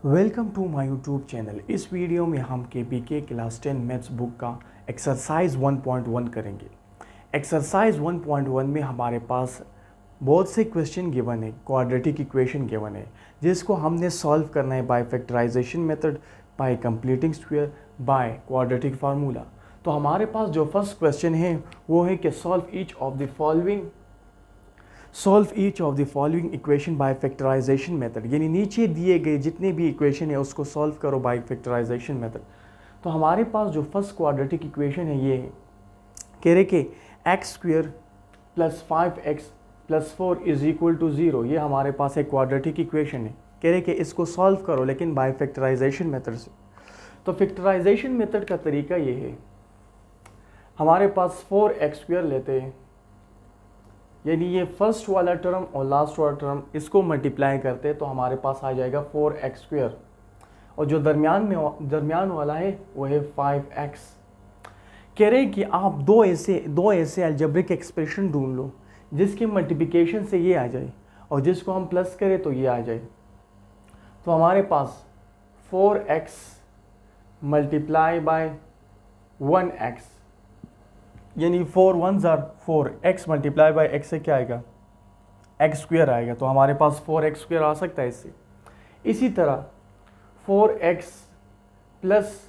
Welcome to my YouTube channel. इस video में हम KPK क्लास 10 मैथ्स बुक का एक्सरसाइज 1.1 करेंगे। एक्सरसाइज 1.1 में हमारे पास बहुत से क्वेश्चन गिवन है, क्वाड्रेटिक इक्वेशन गिवन है, जिसको हमने सॉल्व करना है by factorisation method, by completing square, by quadratic formula. तो हमारे पास जो फर्स्ट क्वेश्चन है वो है कि solve each of the following equation by factorisation method, यानी नीचे दिए गए जितने भी इक्वेशन है उसको सॉल्व करो बाय फैक्टराइजेशन मेथड। तो हमारे पास जो फर्स्ट क्वाड्रेटिक इक्वेशन है ये है, कह रहे कि x square plus 5x plus 4 is equal to 0। ये हमारे पास एक क्वाड्रेटिक इक्वेशन है, कह रहे कि इसको सॉल्व करो लेकिन बाय फैक्टराइजेशन मेथड से। तो फैक्टराइजेशन मेथड का तरीका ये है, हमारे पास 4x स्क्वेयर लेते हैं, यानी ये फर्स्ट वाला टर्म और लास्ट वाला टर्म इसको मल्टीप्लाई करते हैं तो हमारे पास आ जाएगा 4x स्क्वेयर, और जो दरमियान वाला है वो है 5x। कह रहे हैं कि आप दो ऐसे अलजेब्रिक एक्सप्रेशन ढूंढ लो जिसके मल्टीप्लिकेशन से ये आ जाए और जिसको हम प्लस करें तो ये आ जाए। तो हमारे पास 4x मल्टीप्लाई बाय 1x, यानी 4 1s are 4, x multiply by x से क्या आएगा, एक्स स्क्वेयर आएगा। तो हमारे पास 4x स्क्वेयर आ सकता है इससे। इसी तरह 4x प्लस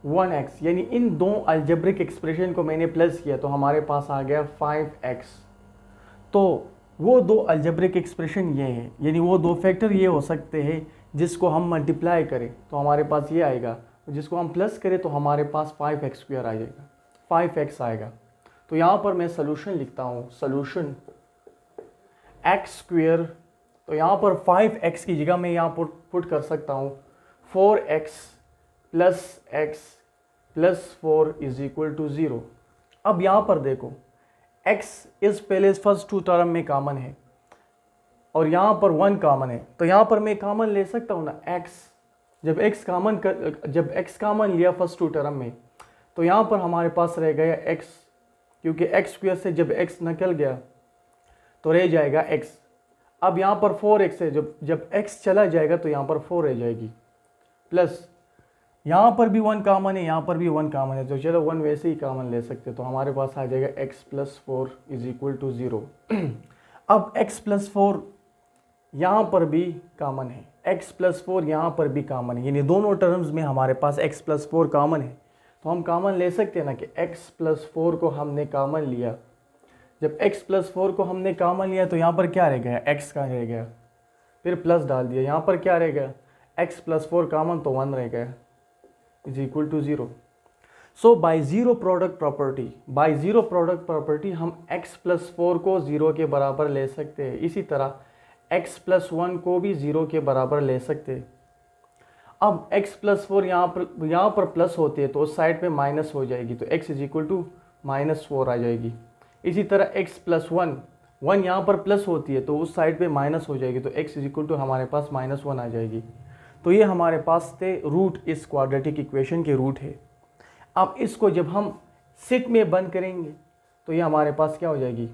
1x, यानी इन दो अलजेब्रिक एक्सप्रेशन को मैंने प्लस किया तो हमारे पास आ गया 5x। तो वो दो अलजेब्रिक एक्सप्रेशन ये हैं, यानी वो दो फैक्टर ये हो सकते हैं जिसको हम मल्टीप्लाई करें तो हमारे पास ये आएगा, जिसको हम प्लस करें तो हमारे पास 5x स्क्वेयर आ जाएगा, 5x आएगा। तो यहाँ पर मैं सोल्यूशन लिखता हूँ, सोल्यूशन x स्क्वेयर, तो यहाँ पर 5x की जगह मैं यहाँ पर पुट कर सकता हूँ 4x plus x plus 4 is equal to 0। अब यहाँ पर देखो x इस पहले फर्स्ट टू टर्म में कॉमन है और यहाँ पर 1 कॉमन है, तो यहाँ पर मैं कॉमन ले सकता हूँ ना x। जब x कॉमन लिया फर्स्ट टू टर्म में तो यहाँ पर हमारे पास रह गया x, क्योंकि x स्क्वायर से जब x निकल गया तो रह जाएगा x। अब यहाँ पर 4x है, जब x चला जाएगा तो यहाँ पर 4 रह जाएगी, प्लस यहाँ पर भी 1 कॉमन है, यहाँ पर भी 1 कॉमन है, तो चलो 1 वैसे ही कॉमन ले सकते, तो हमारे पास आ जाएगा x plus 4 is equal to 0। अब x प्लस 4 यहाँ पर भी कॉमन है, x प्लस 4 यहाँ पर भी कॉमन है, यानी दोनों टर्म्स में हमारे पास x प्लस 4 कॉमन है। तो हम कॉमन ले सकते हैं ना कि x प्लस 4 को हमने कॉमन लिया। जब x प्लस 4 को हमने कॉमन लिया तो यहाँ पर क्या रह गया, x का रह गया, फिर प्लस डाल दिया, यहाँ पर क्या रह गया, x प्लस 4 कॉमन तो 1 रह गया, is equal to 0। So by zero product property हम x प्लस 4 को 0 के बराबर ले सकते हैं। इसी तरह x प्लस 1 को भी 0 के बराबर ले सकते हैं। अब x प्लस 4 यहाँ पर प्लस होती है तो उस साइड पे माइनस हो जाएगी, तो x इज इक्वल टू -4 आ जाएगी। इसी तरह x प्लस 1 यहाँ पर प्लस होती है तो उस साइड पे माइनस हो जाएगी, तो x इज इक्वल टू हमारे पास -1 आ जाएगी। तो ये हमारे पास थे रूट, इस क्वाड्रेटिक इक्वेशन के रूट है। अब इसको जब हम सेट में बंद करेंगे तो ये हमारे पास क्या हो जाएगी,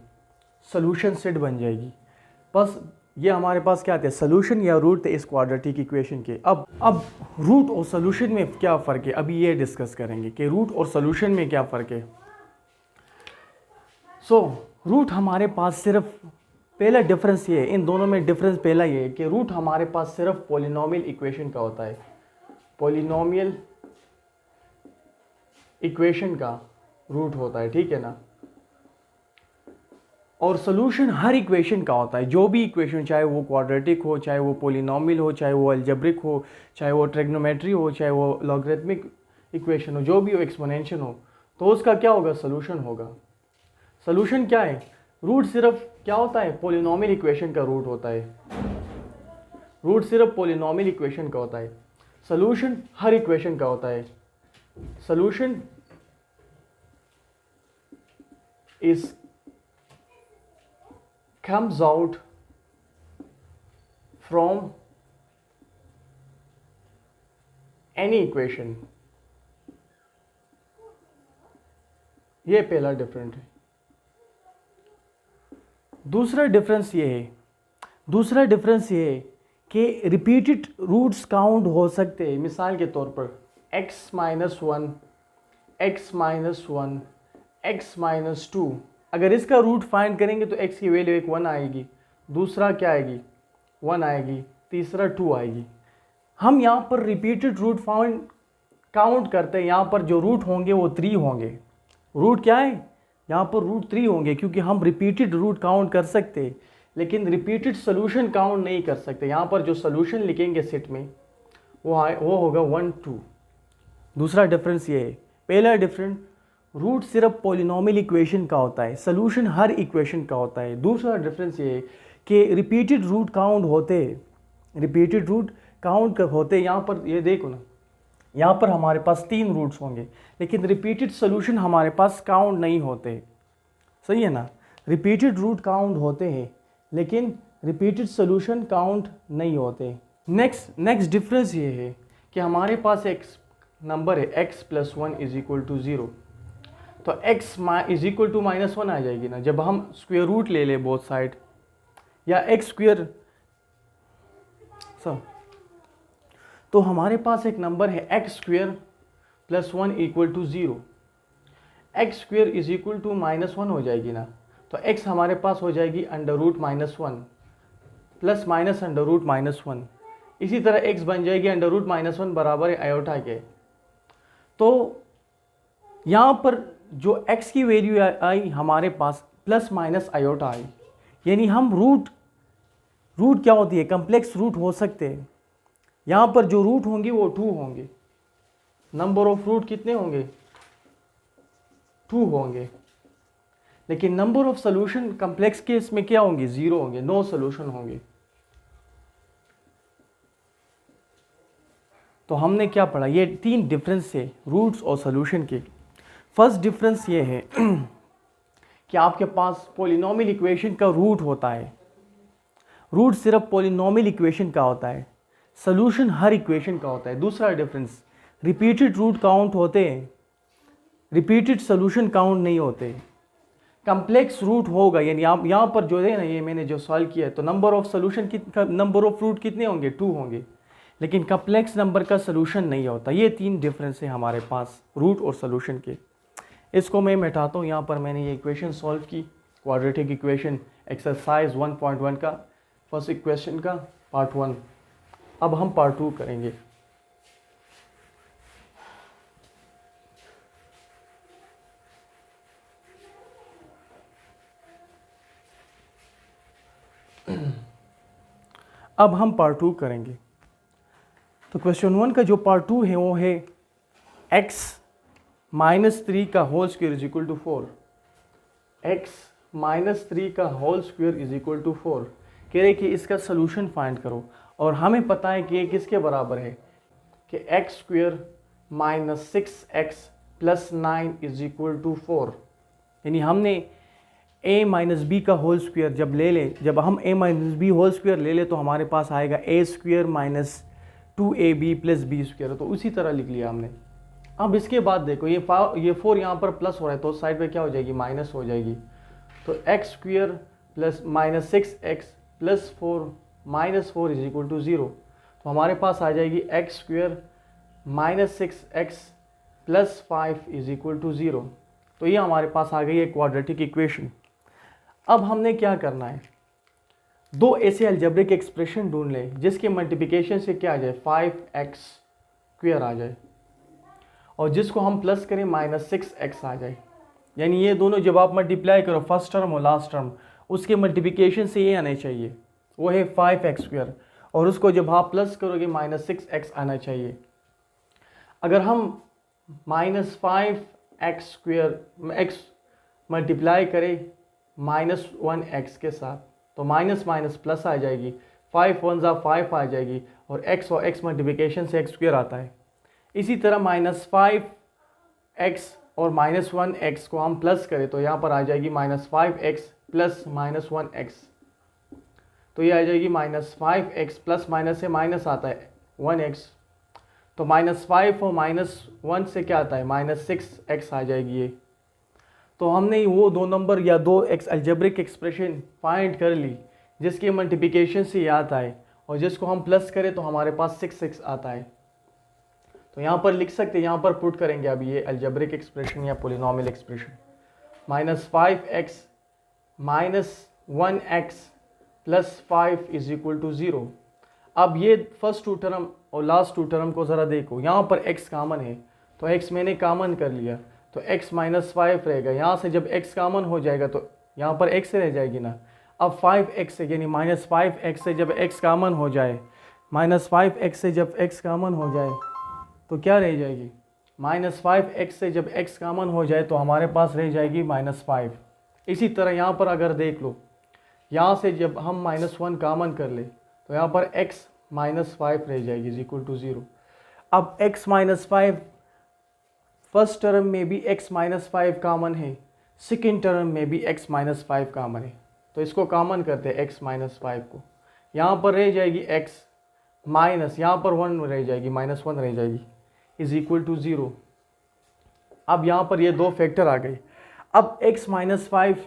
सोल्यूशन सेट बन जाएगी। बस ये हमारे पास क्या थे, सोल्यूशन या रूट थे इस क्वाड्रेटिक इक्वेशन के। अब रूट और सोल्यूशन में क्या फ़र्क है, अभी ये डिस्कस करेंगे कि रूट और सोल्यूशन में क्या फ़र्क है। रूट हमारे पास सिर्फ, पहला डिफरेंस ये है, इन दोनों में डिफरेंस पहला ये है कि रूट हमारे पास सिर्फ पॉलिनोमियल इक्वेशन का होता है, पॉलिनोमियल इक्वेशन का रूट होता है, ठीक है ना। और सोल्यूशन हर इक्वेशन का होता है, जो भी इक्वेशन, चाहे वो क्वाड्रेटिक हो, चाहे वो पॉलिनोमियल हो, चाहे वो अलजेब्रिक हो, चाहे वो ट्रिग्नोमेट्री हो, चाहे वो लॉगरिथमिक इक्वेशन हो, जो भी हो, एक्सपोनेंशियल हो, तो उसका क्या होगा, सोल्यूशन होगा। सोल्यूशन क्या है, रूट सिर्फ क्या होता है, पॉलिनोमियल इक्वेशन का रूट होता है, रूट सिर्फ पॉलिनोमियल इक्वेशन का होता है। सोल्यूशन हर इक्वेशन का होता है। Solution is comes out from any equation। ये पहला डिफरेंट है। दूसरा डिफरेंस ये है कि रिपीटेड रूट्स काउंट हो सकते हैं। मिसाल के तौर पर x minus one, x minus one, x minus two, अगर इसका रूट फाइंड करेंगे तो x की वैल्यू एक 1 आएगी, दूसरा क्या आएगी 1 आएगी, तीसरा 2 आएगी। हम यहाँ पर रिपीटेड रूट फाउंड काउंट करते हैं, यहाँ पर जो रूट होंगे वो 3 होंगे। रूट क्या है यहाँ पर, रूट 3 होंगे, क्योंकि हम रिपीटेड रूट काउंट कर सकते हैं लेकिन रिपीटेड सोल्यूशन काउंट नहीं कर सकते। यहाँ पर जो सोल्यूशन लिखेंगे सेट में वो होगा 1 2। दूसरा डिफरेंस ये है। पहला डिफरेंस, रूट सिर्फ पॉलिनोमियल इक्वेशन का होता है, सोल्यूशन हर इक्वेशन का होता है। दूसरा डिफरेंस ये है कि रिपीटेड रूट काउंट होते, रिपीटेड रूट काउंट होते। यहाँ पर ये देखो ना, यहाँ पर हमारे पास 3 रूट्स होंगे लेकिन रिपीटेड सोल्यूशन हमारे पास काउंट नहीं होते, सही है ना। रिपीटेड रूट काउंट होते हैं लेकिन रिपीटेड सोल्यूशन काउंट नहीं होते। नेक्स्ट डिफरेंस ये है कि हमारे पास एक नंबर है x plus 1 is equal to 0, तो x is equal to minus 1 आ जाएगी ना जब हम स्क्वायर रूट ले लें बोथ साइड, या x स्क्वायर तो हमारे पास एक नंबर है x square plus 1 equal to 0, x square is equal to minus 1 हो जाएगी ना, तो x हमारे पास हो जाएगी under root minus 1 plus minus under root minus 1। इसी तरह x बन जाएगी अंडर रूट माइनस 1 बराबर है आयोटा के। तो यहाँ पर जो x की वैल्यू आई हमारे पास प्लस माइनस आयोटा आई, यानी हम रूट क्या होती है, कम्प्लेक्स रूट हो सकते हैं। यहाँ पर जो रूट होंगे वो 2 होंगे, नंबर ऑफ रूट कितने होंगे 2 होंगे, लेकिन number of solution complex case में क्या होंगे 0 होंगे, नो सोल्यूशन होंगे। तो हमने क्या पढ़ा, ये 3 डिफरेंस है रूट्स और सोल्यूशन के। फर्स्ट डिफरेंस ये है कि आपके पास पॉलिनोमियल इक्वेशन का रूट होता है, रूट सिर्फ पॉलिनोमियल इक्वेशन का होता है, सोल्यूशन हर इक्वेशन का होता है। दूसरा डिफरेंस, रिपीटेड रूट काउंट होते हैं, रिपीटेड सोल्यूशन काउंट नहीं होते। कम्प्लेक्स रूट होगा, यानी आप यहाँ पर जो है ना, ये मैंने जो सॉल्व किया है, तो number of solution number of root कितने होंगे 2 होंगे, लेकिन कम्प्लेक्स नंबर का सोल्यूशन नहीं होता। ये 3 डिफरेंस है हमारे पास रूट और सोल्यूशन के। इसको मैं मिटाता हूँ। यहाँ पर मैंने ये इक्वेशन सॉल्व की, क्वाड्रेटिक इक्वेशन एक्सरसाइज 1.1 का फर्स्ट इक्वेशन का पार्ट 1। अब हम पार्ट 2 करेंगे। अब हम पार्ट 2 करेंगे। तो क्वेश्चन 1 का जो पार्ट 2 है वो है x माइनस 3 का whole square is equal to 4, x minus 3 का whole square is equal to 4। कह रहे कि इसका सोल्यूशन फाइंड करो, और हमें पता है कि ये किसके बराबर है कि x square minus 6x plus 9 is equal to 4। यानी हमने a माइनस बी का होल स्क्वायर जब हम a minus b whole square ले ले तो हमारे पास आएगा a square minus 2ab plus b square. तो उसी तरह लिख लिया हमने। अब इसके बाद देखो ये 4 यहाँ पर प्लस हो रहा है तो साइड पे क्या हो जाएगी माइनस हो जाएगी। तो x square plus minus 6x plus 4 minus 4 is equal to 0। तो हमारे पास आ जाएगी x square minus 6x plus 5 is equal to 0। तो ये हमारे पास आ गई है क्वाड्रेटिक इक्वेशन। अब हमने क्या करना है, 2 ऐसे अलजेब्रिक एक्सप्रेशन ढूंढ लें जिसके मल्टीप्लिकेशन से क्या आ जाए 5x स्क्वायर आ जाए, और जिसको हम प्लस करें माइनस 6x आ जाए। यानी ये दोनों जब आप मल्टीप्लाई करो फर्स्ट टर्म और लास्ट टर्म, उसके मल्टीप्लिकेशन से ये आने चाहिए, वो है 5x स्क्वायर, और उसको जब आप प्लस करोगे माइनस 6x आना चाहिए। अगर हम minus 5x square x multiply करें माइनस 1x के साथ तो माइनस माइनस प्लस आ जाएगी, 5 1 जा 5 आ जाएगी, और x और x मल्टीप्लिकेशन से x स्क्वायर आता है। इसी तरह माइनस 5x और माइनस 1x को हम प्लस करें तो यहाँ पर आ जाएगी minus 5x plus minus 1x। तो ये आ जाएगी माइनस 5x प्लस माइनस से माइनस आता है 1x, तो माइनस 5 और माइनस 1 से क्या आता है माइनस 6x आ जाएगी ये। तो हमने वो 2 नंबर या 2 अलजेब्रिक एक्सप्रेशन फाइंड कर ली जिसके मल्टीप्लिकेशन से ये आता है, और जिसको हम प्लस करें तो हमारे पास 6x आता है। तो यहाँ पर लिख सकते हैं, यहाँ पर पुट करेंगे अभी ये अलजेब्रिक एक्सप्रेशन या polynomial expression, -5x minus 1x plus 5 is equal to 0। अब ये फर्स्ट टू टर्म और लास्ट टू टर्म को ज़रा देखो, यहाँ पर x कॉमन है तो x मैंने कॉमन कर लिया, तो x माइनस 5 रहेगा। यहाँ से जब x कॉमन हो जाएगा तो यहाँ पर x रह जाएगी ना। अब 5x से यानी -5x से जब x कॉमन हो जाए, -5x से जब x कॉमन हो जाए तो क्या रह जाएगी, -5x से जब x कॉमन हो जाए तो हमारे पास रह जाएगी -5। इसी तरह यहाँ पर अगर देख लो, यहाँ से जब हम -1 कॉमन कर ले तो यहाँ पर x -5 रह जाएगी इज इक्वल टू 0। अब x -5 फर्स्ट टर्म में भी x -5 कॉमन है, सेकेंड टर्म में भी x -5 कॉमन है, तो इसको कॉमन करते हैं x -5 को। यहाँ पर रह जाएगी x माइनस, यहाँ पर 1 रह जाएगी, -1 रह जाएगी इज इक्वल टू 0। अब यहाँ पर ये दो फैक्टर आ गए। अब x -5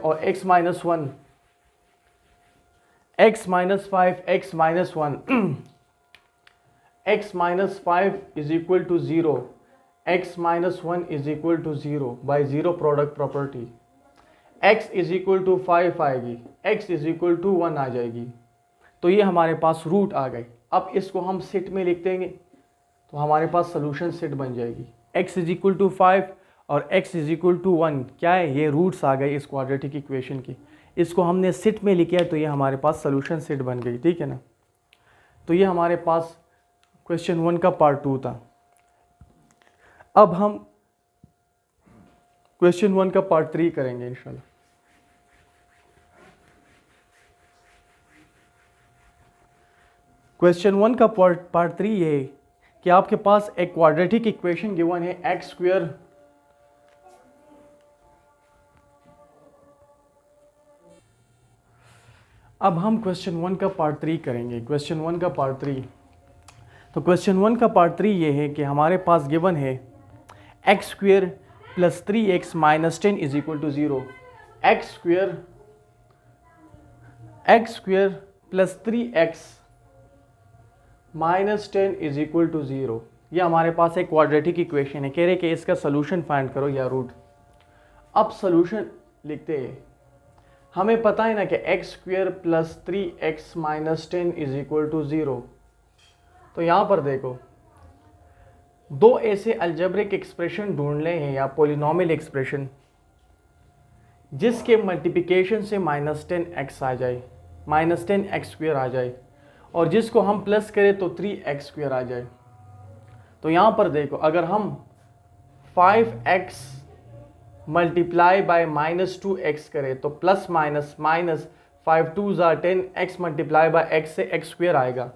और x -1, x -5 x -1 x -5 is equal to 0, x -1 is equal to 0 by 0 product property. x is equal to 5 आएगी, x इज इक्वल टू 1 आ जाएगी। तो ये हमारे पास रूट आ गए। अब इसको हम सेट में लिख देंगे तो हमारे पास सोल्यूशन सेट बन जाएगी। x इज इक्वल टू 5 और x इज इक्वल टू 1 क्या है, ये रूट्स आ गए इस क्वाड्रेटिक इक्वेशन की। इसको हमने सेट में लिखा है तो ये हमारे पास सोल्यूशन सेट बन गई, ठीक है ना। तो ये हमारे पास क्वेश्चन 1 का पार्ट 2 था। अब हम क्वेश्चन 1 का पार्ट 3 करेंगे इंशाल्लाह। क्वेश्चन 1 का पार्ट 3 ये है कि आपके पास एक क्वाड्रेटिक इक्वेशन गिवन है x²। अब हम क्वेश्चन 1 का पार्ट 3 करेंगे। क्वेश्चन 1 का पार्ट 3, तो क्वेश्चन 1 का पार्ट 3 ये है कि हमारे पास गिवन है x² plus 3x minus 10 is equal to 0। x² plus 3x minus 10 is equal to 0। ये हमारे पास एक क्वाड्रेटिक इक्वेशन है। कह रहे कि इसका सोल्यूशन फाइंड करो या रूट। अब सोल्यूशन लिखते हैं, हमें पता है ना कि x² plus 3x minus 10 is equal to 0। तो यहाँ पर देखो, दो ऐसे अलजेब्रिक एक्सप्रेशन ढूंढ ले हैं या पोलिनोमियल एक्सप्रेशन जिसके मल्टीप्लिकेशन से -10x आ जाए, -10x² आ जाए, और जिसको हम प्लस करें तो 3x² आ जाए। तो यहाँ पर देखो, अगर हम 5x मल्टीप्लाई बाय -2x करें तो plus minus 5 2 10x multiply by x से x² आएगा।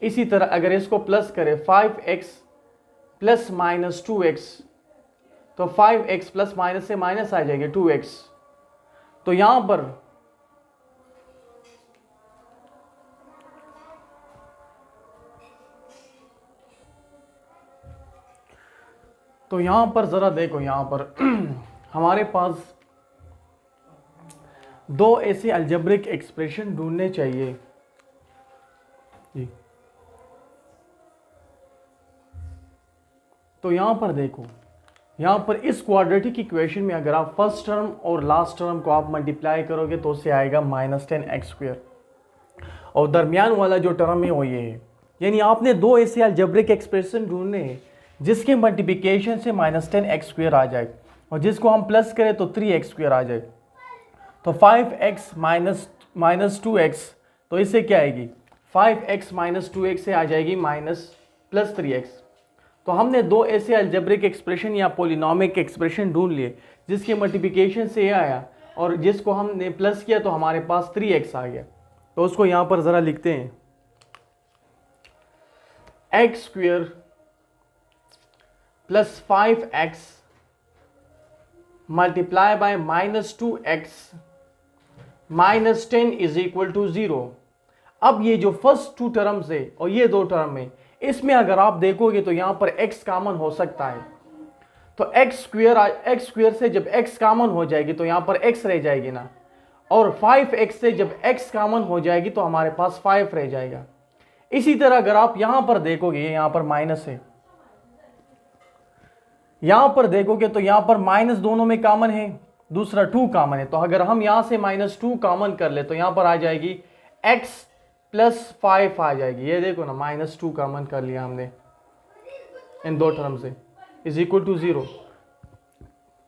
इसी तरह अगर इसको प्लस करें 5x प्लस -2x तो 5x प्लस माइनस से माइनस आ जाएगी 2x। तो यहाँ पर ज़रा देखो, यहाँ पर हमारे पास दो ऐसे अलजेब्रिक एक्सप्रेशन ढूंढने चाहिए जी। तो यहाँ पर देखो, यहाँ पर इस क्वाड्रेटिक इक्वेशन में अगर आप फर्स्ट टर्म और लास्ट टर्म को आप मल्टीप्लाई करोगे तो उससे आएगा -10x², और दरमियान वाला जो टर्म है वो ये है। यानी आपने दो ऐसे अलजेब्रिक एक्सप्रेशन ढूंढने हैं जिसके मल्टीप्लिकेशन से -10x² आ जाए और जिसको हम प्लस करें तो 3x² आ जाए। तो 5x माइनस 2x, तो इससे क्या आएगी, 5x माइनस 2x से आ जाएगी प्लस 3x। तो हमने दो ऐसे अलजेब्रिक एक्सप्रेशन या पोलिनोमिक एक्सप्रेशन ढूंढ लिए जिसके मल्टीप्लिकेशन से ये आया और जिसको हमने प्लस किया तो हमारे पास 3x आ गया। तो उसको यहाँ पर ज़रा लिखते हैं, x² plus 5x multiply by -2x minus 10 is equal to 0। अब ये जो फर्स्ट टू टर्म्स है और ये दो टर्म है, इसमें अगर आप देखोगे तो यहाँ पर x कॉमन हो सकता है। तो x² से जब x कॉमन हो जाएगी तो यहाँ पर x रह जाएगी ना, और 5x से जब x कॉमन हो जाएगी तो हमारे पास 5 रह जाएगा। इसी तरह अगर आप यहां पर देखोगे, यहां पर माइनस है, यहां पर देखोगे तो यहां पर माइनस दोनों में कॉमन है, दूसरा 2 कॉमन है। तो अगर हम यहां से -2 कॉमन कर ले तो यहां पर आ जाएगी x + 5 आ जाएगी। ये देखो ना, -2 कॉमन कर लिया हमने इन दो टर्म से, इज इक्वल टू 0।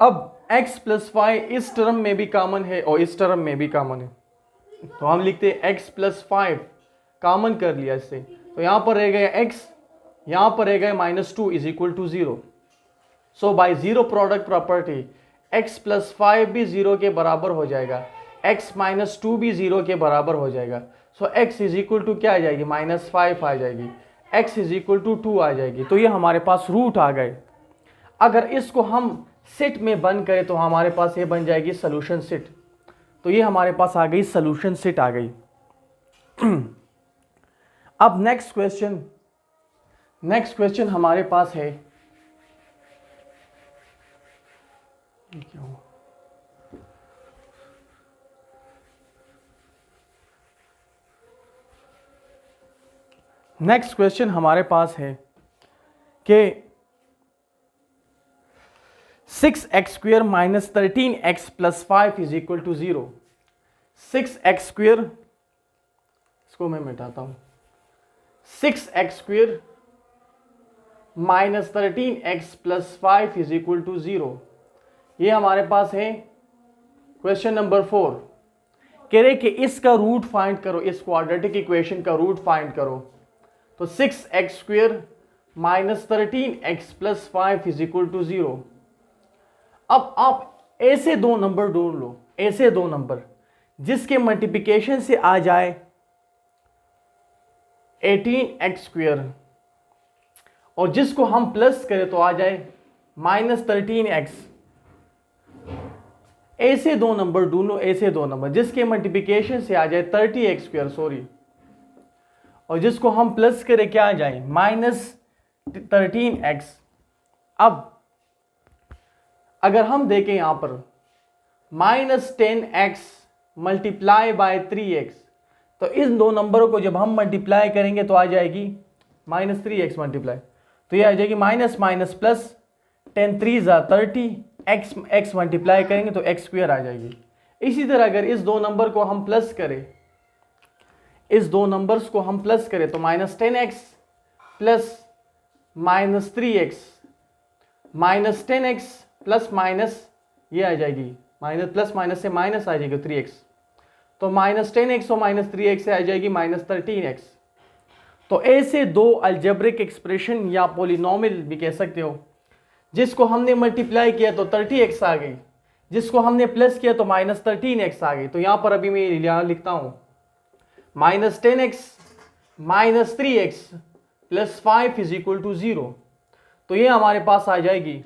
अब x + 5 इस टर्म में भी कॉमन है और इस टर्म में भी कॉमन है, तो हम लिखते हैं x + 5 कॉमन कर लिया इससे, तो यहां पर रह गया x, यहां पर रह गया -2 is equal to 0। So by zero product property x + 5 भी 0 के बराबर हो जाएगा, x - 2 भी 0 के बराबर हो जाएगा। सो x इज इक्वल टू क्या आ जाएगी, -5 आ जाएगी, x इज इक्वल टू 2 आ जाएगी। तो ये हमारे पास रूट आ गए। अगर इसको हम सेट में बंद करें तो हमारे पास ये बन जाएगी सोल्यूशन सेट। तो ये हमारे पास आ गई सोल्यूशन सेट आ गई। अब नेक्स्ट क्वेश्चन हमारे पास है, नेक्स्ट क्वेश्चन हमारे पास है कि 6x² - 13x + 5 is equal to 0। 6x², इसको मैं मिटाता हूं, 6x² - 13x + 5 is equal to 0। ये हमारे पास है क्वेश्चन नंबर 4। कह रहे कि इसका रूट फाइंड करो, इस क्वाड्रेटिक इक्वेशन का रूट फाइंड करो। तो 6x² - 13x + 5 is equal to 0। अब आप ऐसे दो नंबर ढूंढ लो, ऐसे दो नंबर जिसके मल्टीप्लिकेशन से आ जाए 18x² और जिसको हम प्लस करें तो आ जाए -13x। ऐसे दो नंबर ढूंढो, ऐसे दो नंबर जिसके मल्टीप्लिकेशन से आ जाए 30x², सॉरी, और जिसको हम प्लस करें क्या आ जाए -13x। अब अगर हम देखें यहां पर -10x × 3x, तो इन दो नंबरों को जब हम मल्टीप्लाई करेंगे तो आ जाएगी -3x मल्टीप्लाई, तो ये आ जाएगी minus minus plus, 10 3 30, x multiply करेंगे तो x² आ जाएगी। इसी तरह अगर इस दो नंबर को हम प्लस करें, इस दो नंबर्स को हम प्लस करें तो -10x plus -3x, -10x plus minus ये आ जाएगी, प्लस माइनस से माइनस आ जाएगी 3x, तो -10x और -3x से आ जाएगी -13x। तो ऐसे दो अलजेब्रिक एक्सप्रेशन या पॉलिनोमियल भी कह सकते हो, जिसको हमने मल्टीप्लाई किया तो 30x आ गई, जिसको हमने प्लस किया तो -13x आ गई। तो यहां पर अभी मैं यहां लिखता हूं -10x - 3x + 5 is equal to 0। तो ये हमारे पास आ जाएगी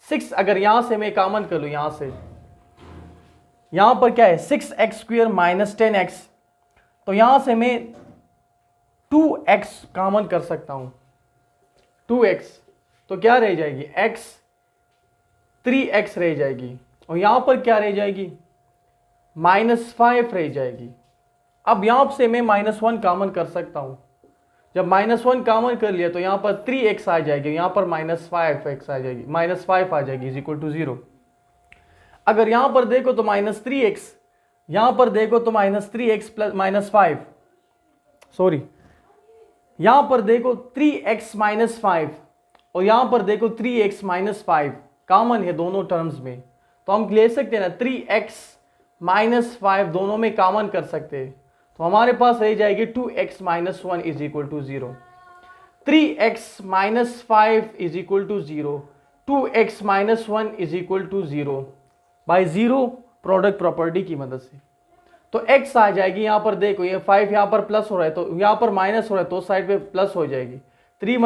6। अगर यहां से मैं कॉमन कर लूं, यहां से, यहां पर क्या है 6x² - 10x, तो यहां से मैं 2x कॉमन कर सकता हूं, 2x, तो क्या रह जाएगी x, 3x रह जाएगी, और यहां पर क्या रह जाएगी -5 रह जाएगी। अब यहां से मैं -1 कॉमन कर सकता हूं, जब -1 कॉमन कर लिया तो यहां पर 3x आ जाएगी, यहां पर -5x आ जाएगी, -5 आ जाएगी इज इक्वल टू 0। अगर यहां पर देखो तो -3x, यहां पर देखो तो -3x प्लस -5, सॉरी, यहां पर देखो 3x - 5 और यहां पर देखो 3x - 5 कॉमन है दोनों टर्म्स में, तो हम ले सकते हैं ना 3x - 5 दोनों में कॉमन कर सकते हैं, तो हमारे पास रह जाएगी 2x - 1 is equal to 0। 3x - 5 is equal to 0, 2x - 1 is equal to 0 by zero product property की मदद से। तो x आ जाएगी, यहां पर देखो ये 5 यहां पर प्लस हो रहा है तो यहां पर माइनस हो रहा है तो साइड पे प्लस हो जाएगी, 3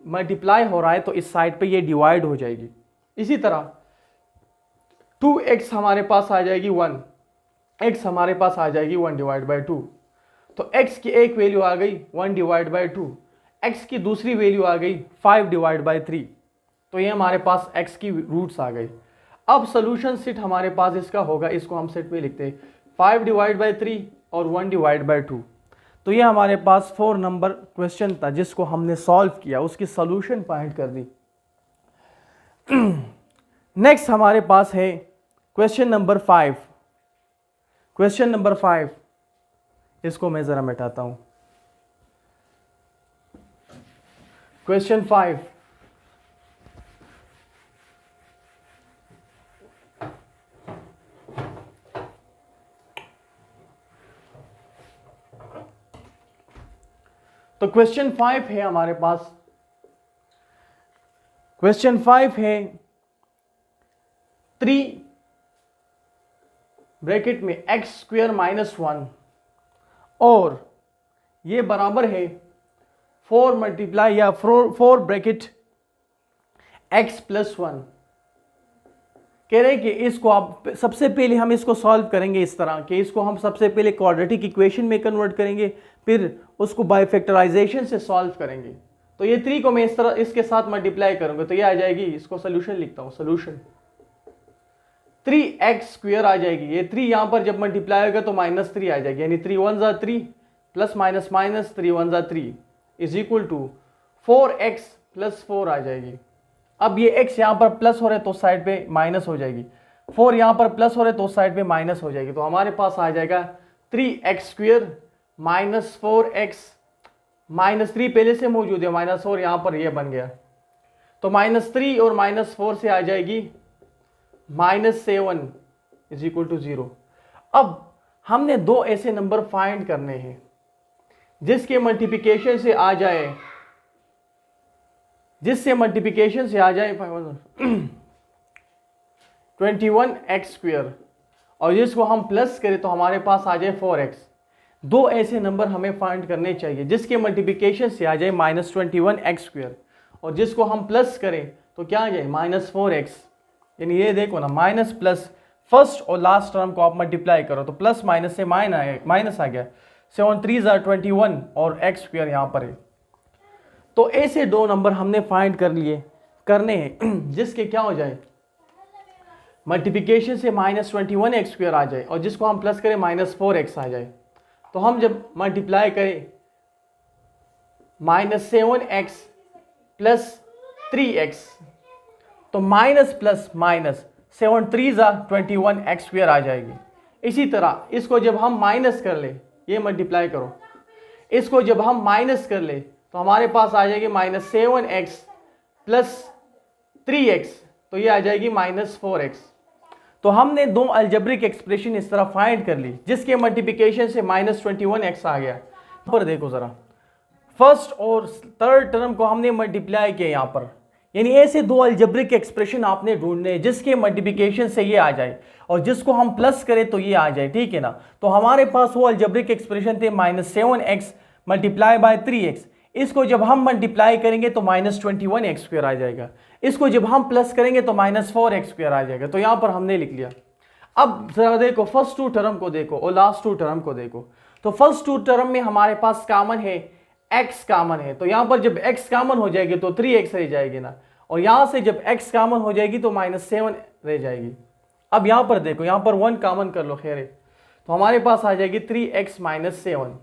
मल्टीप्लाई हो रहा है तो इस साइड पे ये डिवाइड हो जाएगी। इसी तरह 2x हमारे पास आ जाएगी 1, x हमारे पास आ जाएगी 1/2, तो x की एक वैल्यू आ गई 1/2, x की दूसरी वैल्यू आ गई 5/3, तो ये हमारे पास x की रूट्स आ गई। अब सोल्यूशन सेट हमारे पास इसका होगा, इसको हम सेट में लिखते हैं 5 डिवाइड बाई 3 और 1 डिवाइड बाई 2। तो ये हमारे पास 4 नंबर क्वेश्चन था जिसको हमने सॉल्व किया, उसकी सोल्यूशन फाइंड कर दी। नेक्स्ट हमारे पास है क्वेश्चन नंबर 5। क्वेश्चन नंबर 5, इसको मैं जरा मिटाता हूं। क्वेश्चन 5, तो क्वेश्चन 5 है हमारे पास, क्वेश्चन 5 है 3 ब्रैकेट में एक्स स्क्वायर माइनस 1 और ये बराबर है 4 मल्टीप्लाई या 4 ब्रैकेट एक्स प्लस 1। कह रहे हैं कि इसको आप सबसे पहले हम इसको सॉल्व करेंगे इस तरह कि इसको हम सबसे पहले क्वाड्रेटिक इक्वेशन में कन्वर्ट करेंगे, फिर उसको बाय फैक्टराइजेशन से सॉल्व करेंगे। तो ये 3 को मैं इस तरह इसके साथ मल्टीप्लाई करूंगा तो ये आ जाएगी, इसको सोल्यूशन लिखता हूं, सोल्यूशन 3x स्क्वायर आ जाएगी। ये 3 यहां पर जब मल्टीप्लाई होगा तो -3 आ जाएगी, यानी 3 1 जा 3 प्लस माइनस माइनस 3 1 जा 3 is equal to 4x plus 4 आ जाएगी। अब ये x यहां पर प्लस हो रहा है तो साइड पे माइनस हो जाएगी, 4 यहां पर प्लस हो रहा है तो साइड पे माइनस हो जाएगी। तो हमारे पास आ जाएगा 3x स्क्वायर माइनस 4x, -3 पहले से मौजूद है, -4 यहां पर ये बन गया, तो -3 और -4 से आ जाएगी -7 इज इक्वल टू 0। अब हमने 2 ऐसे नंबर फाइंड करने हैं जिसके मल्टीप्लिकेशन से आ जाए, जिससे मल्टीप्लिकेशन से आ जाए 21x स्क्वायर और जिसको हम प्लस करें तो हमारे पास आ जाए 4x। 2 ऐसे नंबर हमें फाइंड करने चाहिए जिसके मल्टीप्लिकेशन से आ जाए -21x स्क्वायर और जिसको हम प्लस करें तो क्या आ जाए -4x। यानी ये देखो ना, माइनस प्लस फर्स्ट और लास्ट टर्म को आप मल्टीप्लाई करो तो प्लस माइनस से माइनस आ गया, 7 3 21 और x स्क्वायर यहाँ पर है। तो ऐसे 2 नंबर हमने फाइंड कर लिए करने हैं जिसके क्या हो जाए मल्टीप्लिकेशन से -21x स्क्वायर आ जाए और जिसको हम प्लस करें -4x आ जाए। तो हम जब मल्टीप्लाई करें -7x प्लस 3x तो minus plus minus 7 3 21x square आ जाएगी। इसी तरह इसको जब हम माइनस कर ले, ये मल्टीप्लाई करो, इसको जब हम माइनस कर ले तो हमारे पास आ जाएगी -7x प्लस 3x, तो ये आ जाएगी -4x। तो हमने 2 अलजेब्रिक एक्सप्रेशन इस तरह फाइंड कर ली जिसके मल्टीप्लिकेशन से -21x आ गया। यहाँ पर देखो जरा, फर्स्ट और थर्ड टर्म को हमने मल्टीप्लाई किया यहाँ पर, यानी ऐसे 2 अलजेब्रिक एक्सप्रेशन आपने ढूंढने जिसके मल्टीप्लिकेशन से ये आ जाए और जिसको हम प्लस करें तो ये आ जाए, ठीक है ना। तो हमारे पास वो अलजेब्रिक एक्सप्रेशन थे -7x मल्टीप्लाई बाय 3x, इसको जब हम मल्टीप्लाई करेंगे तो -21x स्क्वायर आ जाएगा, इसको जब हम प्लस करेंगे तो -4x स्क्वायर आ जाएगा। तो यहाँ पर हमने लिख लिया। अब जरा देखो फर्स्ट 2 टर्म को देखो और लास्ट 2 टर्म को देखो। तो फर्स्ट 2 टर्म में हमारे पास कॉमन है x कॉमन है, तो यहाँ पर जब x कॉमन हो जाएगी तो 3x रह जाएगी ना, और यहाँ से जब x कॉमन हो जाएगी तो -7 रह जाएगी। अब यहाँ पर देखो, यहाँ पर 1 कॉमन कर लो, खैर है, तो हमारे पास आ जाएगी 3x - 7।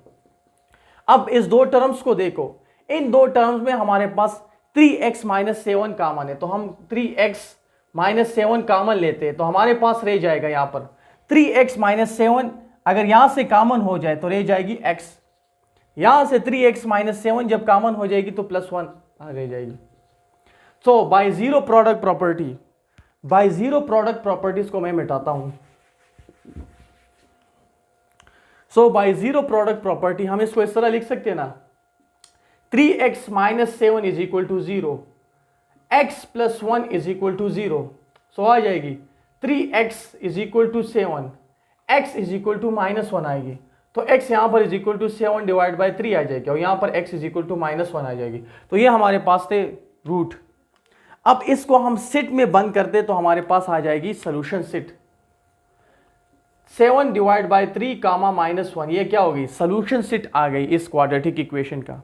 अब इस 2 टर्म्स को देखो, इन 2 टर्म्स में हमारे पास 3x - 7 कॉमन है, तो हम 3x - 7 कॉमन लेते हैं तो हमारे पास रह जाएगा यहाँ पर 3x - 7, अगर यहाँ से कॉमन हो जाए तो रह जाएगी x, यहाँ से 3x - 7 जब कॉमन हो जाएगी तो +1 रह जाएगी। So by zero product property, by zero product properties को मैं मिटाता हूं। So by zero product property हम इसको इस तरह लिख सकते हैं ना, 3x - 7 is equal to 0, x + 1 is equal to 0। So आ जाएगी 3x is equal to 7, x is equal to -1 आएगी, तो x यहाँ पर is equal to 7 divide by 3 आ जाएगी और यहाँ पर x इज इक्वल टू -1 आ जाएगी। तो ये हमारे पास थे रूट। अब इसको हम सेट में बंद करते तो हमारे पास आ जाएगी सोल्यूशन सेट, 7 डिवाइड बाई 3 कामा -1, ये क्या होगी सोल्यूशन सेट आ गई इस क्वाड्रेटिक इक्वेशन का।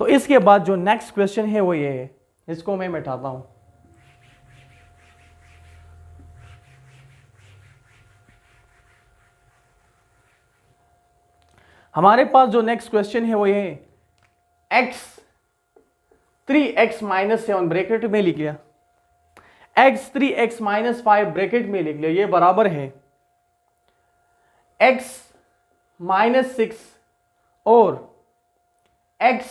तो इसके बाद जो नेक्स्ट क्वेश्चन है वो ये है, इसको मैं मिटाता हूं। हमारे पास जो नेक्स्ट क्वेश्चन है वो ये है x 3x माइनस 7 ब्रैकेट में लिख लिया, x 3x माइनस 5 ब्रैकेट में लिख लिया, ये बराबर है x माइनस 6 और x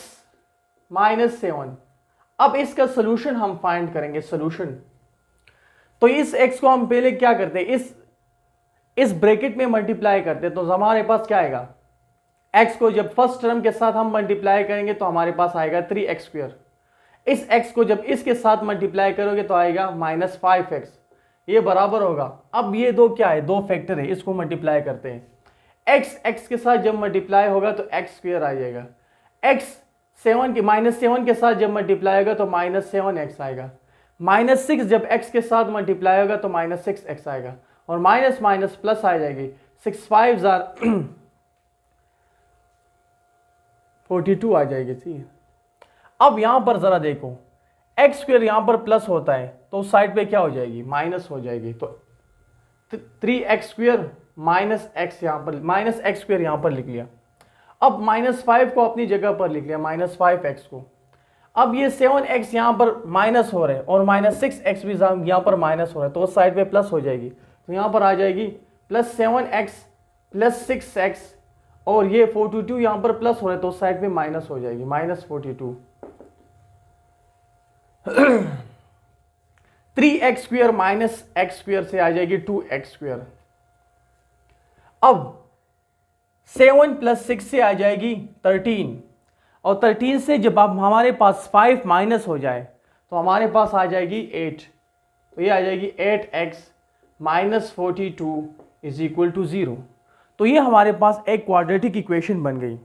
माइनस 7। अब इसका सोल्यूशन हम फाइंड करेंगे, सोल्यूशन। तो इस x को हम पहले क्या करते हैं, इस ब्रैकेट में मल्टीप्लाई करते हैं, तो हमारे पास क्या आएगा, x को जब फर्स्ट टर्म के साथ हम मल्टीप्लाई करेंगे तो हमारे पास आएगा 3x स्क्वायर। इस x को जब इसके साथ मल्टीप्लाई करोगे तो आएगा माइनस 5x, ये बराबर होगा। अब ये दो क्या है, दो फैक्टर है, इसको मल्टीप्लाई करते हैं। x के साथ जब मल्टीप्लाई होगा तो x स्क्वायर आ जाएगा, x 7 के माइनस 7 के साथ जब मल्टीप्लाई होगा तो माइनस 7x आएगा, माइनस 6 जब x के साथ मल्टीप्लाई होगा तो माइनस 6x आएगा, और माइनस माइनस प्लस आ जाएगी, 6 5 42 आ जाएगी। ठीक है, अब यहां पर जरा देखो, x स्क्वायर यहां पर प्लस होता है तो उस साइड पे क्या हो जाएगी, माइनस हो जाएगी। तो 3x स्क्वायर माइनस x यहां पर, माइनस x स्क्वायर यहां पर लिख लिया। अब माइनस 5 को अपनी जगह पर लिख लिया, माइनस 5x को। अब ये 7x यहां पर माइनस हो रहे हैं और माइनस 6x भी यहां पर माइनस हो रहा है, तो उस साइड पे प्लस हो जाएगी। तो यहां पर आ जाएगी प्लस 7x प्लस 6x, और ये 42 यहां पर प्लस हो रहा है तो उस साइड पे माइनस हो जाएगी, minus 42। 3x square minus x square से आ जाएगी 2x स्क्वायर। अब 7 प्लस 6 से आ जाएगी 13, और 13 से जब अब हमारे पास 5 माइनस हो जाए तो हमारे पास आ जाएगी 8, तो ये आ जाएगी 8x minus 42 is equal to 0। तो ये हमारे पास एक क्वाड्रेटिक इक्वेशन बन गई।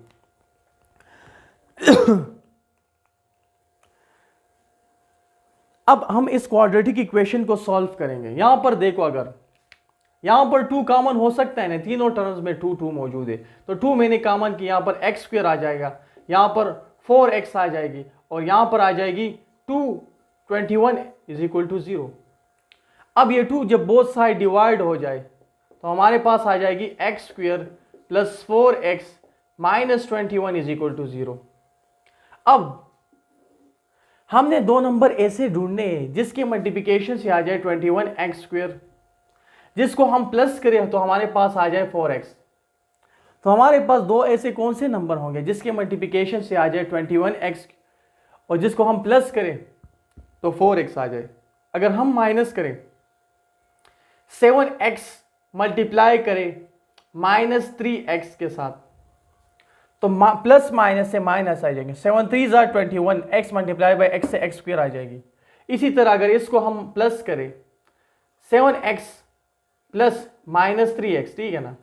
अब हम इस क्वाड्रेटिक इक्वेशन को सॉल्व करेंगे। यहां पर देखो, अगर यहां पर 2 कॉमन हो सकता है ना, तीनों टर्म्स में 2 मौजूद है, तो 2 मैंने कॉमन की, यहां पर x स्क्वायर आ जाएगा, यहां पर 4x आ जाएगी, और यहां पर आ जाएगी 221 इज इक्वल टू 0। अब ये 2 जब बोथ साइड डिवाइड हो जाए तो हमारे पास आ जाएगी x square plus 4x minus 21 is equal to 0। अब हमने दो नंबर ऐसे ढूंढने हैं जिसके मल्टीप्लिकेशन से आ जाए 21x स्क्वायर, जिसको हम प्लस करें तो हमारे पास आ जाए 4x। तो हमारे पास दो ऐसे कौन से नंबर होंगे जिसके मल्टीप्लिकेशन से आ जाए 21x और जिसको हम प्लस करें तो 4x आ जाए। अगर हम माइनस करें, 7x मल्टीप्लाई करें माइनस 3x के साथ, तो प्लस माइनस से माइनस आ जाएंगे, 7 3 21, x मल्टीप्लाई बाई x से x स्क्वायर आ जाएगी। इसी तरह अगर इसको हम प्लस करें, 7x प्लस माइनस 3x, ठीक है ना,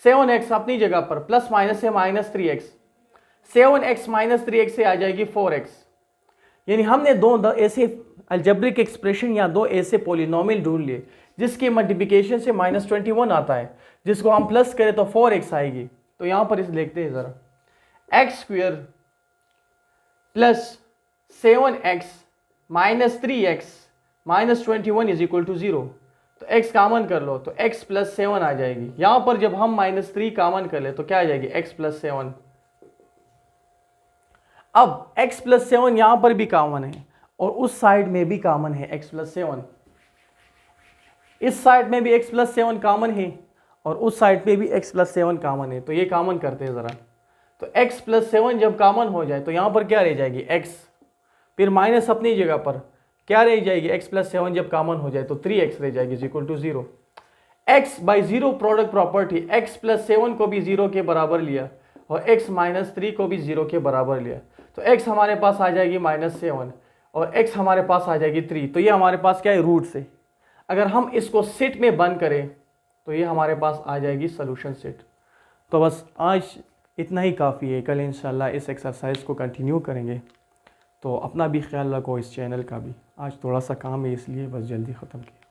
7x अपनी जगह पर, प्लस माइनस से minus 3x, 7x minus 3x से आ जाएगी 4x। यानी हमने दो ऐसे अलजेब्रिक एक्सप्रेशन या दो ऐसे पॉलिनोमियल ढूंढ लिए जिसके मल्टीप्लिकेशन से माइनस 21 आता है, जिसको हम प्लस करें तो 4x आएगी। तो यहां पर इसे देखते हैं जरा, x square plus 7x minus 3x minus 21 is equal to 0। तो x कॉमन कर लो तो x प्लस 7 आ जाएगी। यहां पर जब हम माइनस 3 कॉमन कर ले तो क्या आ जाएगी, x प्लस 7। अब x प्लस 7 यहां पर भी कॉमन है और उस साइड में भी कॉमन है x प्लस 7, इस साइड में भी x प्लस 7 कॉमन है और उस साइड पे भी x प्लस 7 कॉमन है। तो ये कॉमन करते हैं ज़रा, तो x प्लस 7 जब कॉमन हो जाए तो यहाँ पर क्या रह जाएगी, x, फिर माइनस अपनी जगह पर क्या रह जाएगी, x प्लस 7 जब कॉमन हो जाए तो 3x रह जाएगी is equal to 0। x by 0 product property, x plus 7 को भी 0 के बराबर लिया और x माइनस 3 को भी 0 के बराबर लिया, तो x हमारे पास आ जाएगी माइनस 7 और x हमारे पास आ जाएगी 3। तो ये हमारे पास क्या है, रूट से। अगर हम इसको सेट में बंद करें तो ये हमारे पास आ जाएगी सोल्यूशन सेट। तो बस आज इतना ही काफ़ी है, कल इंशाल्लाह इस एक्सरसाइज को कंटिन्यू करेंगे। तो अपना भी ख्याल रखो, इस चैनल का भी। आज थोड़ा सा काम है इसलिए बस जल्दी ख़त्म किया।